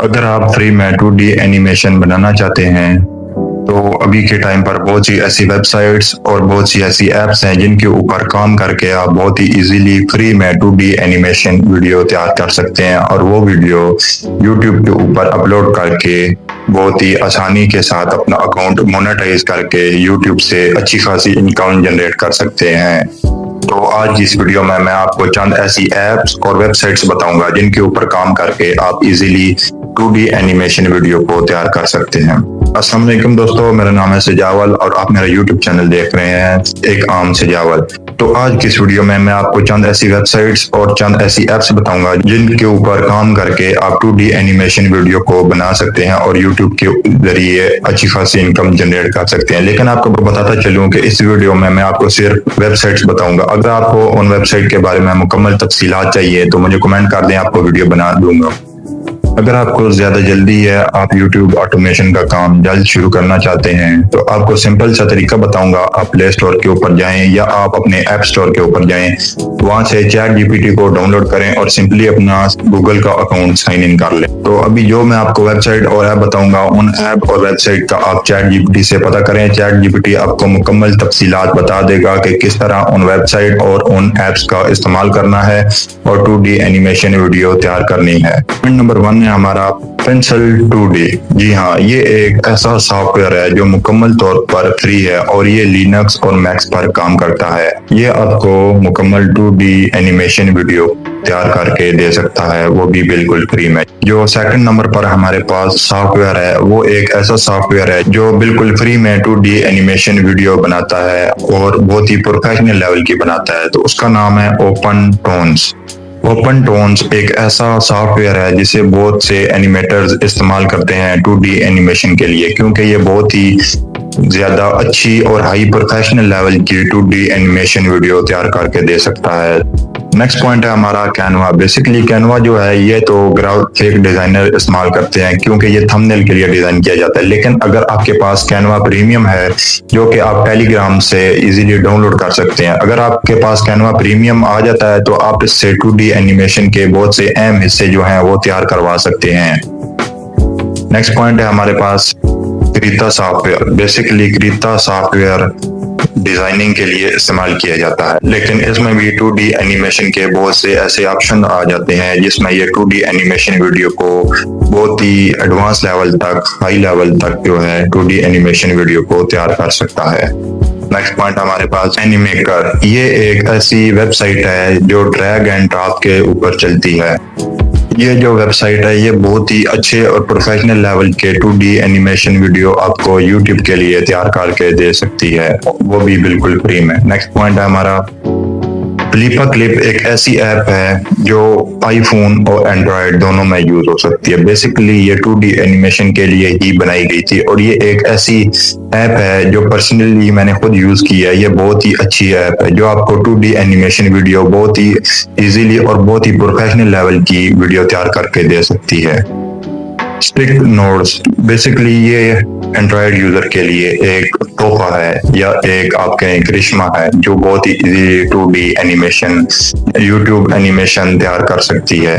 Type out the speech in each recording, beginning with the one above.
अगर आप फ्री में 2D एनिमेशन बनाना चाहते हैं तो अभी के टाइम पर बहुत सी ऐसी वेबसाइट्स और बहुत सी ऐसी ऐप्स हैं जिनके ऊपर काम करके आप बहुत ही इजीली फ्री में 2D एनिमेशन वीडियो तैयार कर सकते हैं और वो वीडियो YouTube के ऊपर अपलोड करके बहुत ही आसानी के साथ अपना अकाउंट मोनेटाइज करके YouTube से अच्छी खासी इनकम जनरेट कर सकते हैं। तो आज की इस वीडियो में मैं आपको चंद ऐसी ऐप्स और वेबसाइट्स बताऊंगा जिनके ऊपर काम करके आप इजीली 2D एनिमेशन वीडियो को तैयार कर सकते हैं। अस्सलाम वालेकुम दोस्तों, मेरा नाम है सजावल और आप मेरा YouTube चैनल देख रहे हैं एक आम सजावल। तो आज की इस वीडियो में मैं आपको चंद ऐसी वेबसाइट्स और चंद ऐसी ऐप्स बताऊंगा जिनके ऊपर काम करके आप 2D एनिमेशन वीडियो को बना सकते हैं और YouTube के जरिए अच्छी खासी इनकम जनरेट कर सकते हैं। लेकिन आपको बताता चलूं कि इस वीडियो में मैं आपको सिर्फ वेबसाइट्स बताऊंगा। अगर आपको उन वेबसाइट के बारे में मुकम्मल तफसीलात चाहिए तो मुझे कमेंट कर दें, आपको वीडियो बना दूंगा। अगर आपको ज्यादा जल्दी है, आप YouTube ऑटोमेशन का काम जल्द शुरू करना चाहते हैं तो आपको सिंपल सा तरीका बताऊंगा। आप प्ले स्टोर के ऊपर जाएं या आप अपने ऐप स्टोर के ऊपर जाएं, वहां से ChatGPT को डाउनलोड करें और सिंपली अपना गूगल का अकाउंट साइन इन कर लें। तो अभी जो मैं आपको वेबसाइट और ऐप बताऊंगा, उन ऐप और वेबसाइट का आप ChatGPT से पता करें। ChatGPT आपको मुकम्मल तफसीलात बता देगा कि किस तरह उन वेबसाइट और उन ऐप्स का इस्तेमाल करना है और 2D एनिमेशन वीडियो तैयार करनी है। पॉइंट नंबर 1 है हमारा पेंसिल 2D। जी हाँ, ये एक ऐसा सॉफ्टवेयर है जो मुकम्मल तौर पर फ्री है और ये लिनक्स और मैक्स पर काम करता है। ये आपको मुकम्मल 2D एनिमेशन वीडियो तैयार करके दे सकता है, वो भी बिल्कुल फ्री में। जो सेकंड नंबर पर हमारे पास सॉफ्टवेयर है वो एक ऐसा सॉफ्टवेयर है जो बिल्कुल फ्री में 2D एनिमेशन वीडियो बनाता है और बहुत ही प्रोफेशनल लेवल की बनाता है। तो उसका नाम है ओपन टोन्स। ओपन टोन्स एक ऐसा सॉफ्टवेयर है जिसे बहुत से एनिमेटर्स इस्तेमाल करते हैं 2D एनिमेशन के लिए, क्योंकि ये बहुत ही ज्यादा अच्छी और हाई प्रोफेशनल लेवल की 2D एनिमेशन वीडियो तैयार करके दे सकता है। नेक्स्ट पॉइंट है हमारा कैनवा। बेसिकली कैनवा जो है ये तो ग्राफिक डिजाइनर इस्तेमाल करते हैं क्योंकि ये थंबनेल के लिए डिजाइन किया जाता है। लेकिन अगर आपके पास कैनवा प्रीमियम है जो कि आप टेलीग्राम से इजीली डाउनलोड कर सकते हैं, अगर आपके पास कैनवा प्रीमियम आ जाता है तो आप इससे 2D एनिमेशन के बहुत से अहम हिस्से जो हैं वो तैयार करवा सकते हैं। नेक्स्ट पॉइंट है हमारे पास क्रीता सॉफ्टवेयर। बेसिकली क्रीता सॉफ्टवेयर डिजाइनिंग के लिए इस्तेमाल किया जाता है, लेकिन इसमें भी 2D एनिमेशन के बहुत से ऐसे ऑप्शन आ जाते हैं जिसमें ये 2D एनिमेशन वीडियो को बहुत ही एडवांस लेवल तक, हाई लेवल तक जो है 2D एनिमेशन वीडियो को तैयार कर सकता है। नेक्स्ट पॉइंट हमारे पास एनिमेकर। ये एक ऐसी वेबसाइट है जो ड्रैग एंड ड्रॉप के ऊपर चलती है। ये जो वेबसाइट है ये बहुत ही अच्छे और प्रोफेशनल लेवल के 2D एनिमेशन वीडियो आपको YouTube के लिए तैयार करके दे सकती है, वो भी बिल्कुल फ्री में। नेक्स्ट पॉइंट है हमारा फ्लिपा क्लिप। एक ऐसी ऐप है जो आईफोन और एंड्रॉयड दोनों में यूज हो सकती है। बेसिकली ये 2D एनिमेशन के लिए ही बनाई गई थी और ये एक ऐसी ऐप है जो पर्सनली मैंने खुद यूज की है। ये बहुत ही अच्छी ऐप है जो आपको 2D एनिमेशन वीडियो बहुत ही इजीली और बहुत ही प्रोफेशनल लेवल की वीडियो तैयार करके दे सकती है। Stick notes. बेसिकली ये एंड्रॉयड यूजर के लिए एक तोहफा है या एक आपके करिश्मा है जो बहुत ही easily 2D animation, YouTube animation तैयार कर सकती है।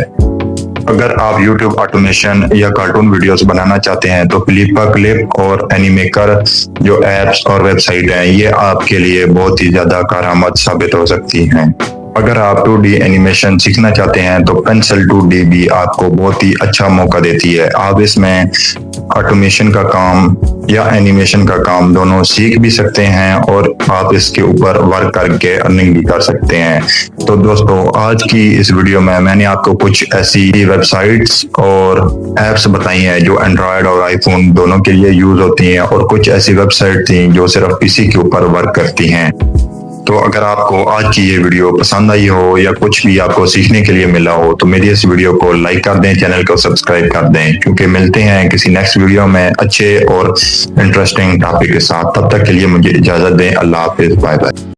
अगर आप YouTube ऑटोमेशन या कार्टून वीडियोस बनाना चाहते हैं तो फ्लिपा क्लिप और एनिमेकर जो एप्स और वेबसाइट हैं ये आपके लिए बहुत ही ज्यादा कारआमद साबित हो सकती हैं। अगर आप 2D एनिमेशन सीखना चाहते हैं तो पेंसिल 2D भी आपको बहुत ही अच्छा मौका देती है। आप इसमें ऑटोमेशन का काम या एनिमेशन का काम दोनों सीख भी सकते हैं और आप इसके ऊपर वर्क करके अर्निंग भी कर सकते हैं। तो दोस्तों, आज की इस वीडियो में मैंने आपको कुछ ऐसी वेबसाइट्स और ऐप्स बताई हैं जो एंड्रॉयड और आईफोन दोनों के लिए यूज होती हैं और कुछ ऐसी वेबसाइट थी जो सिर्फ पीसी के ऊपर वर्क करती हैं। तो अगर आपको आज की ये वीडियो पसंद आई हो या कुछ भी आपको सीखने के लिए मिला हो तो मेरी इस वीडियो को लाइक कर दें, चैनल को सब्सक्राइब कर दें, क्योंकि मिलते हैं किसी नेक्स्ट वीडियो में अच्छे और इंटरेस्टिंग टॉपिक के साथ। तब तक के लिए मुझे इजाजत दें। अल्लाह हाफिज, बाय बाय।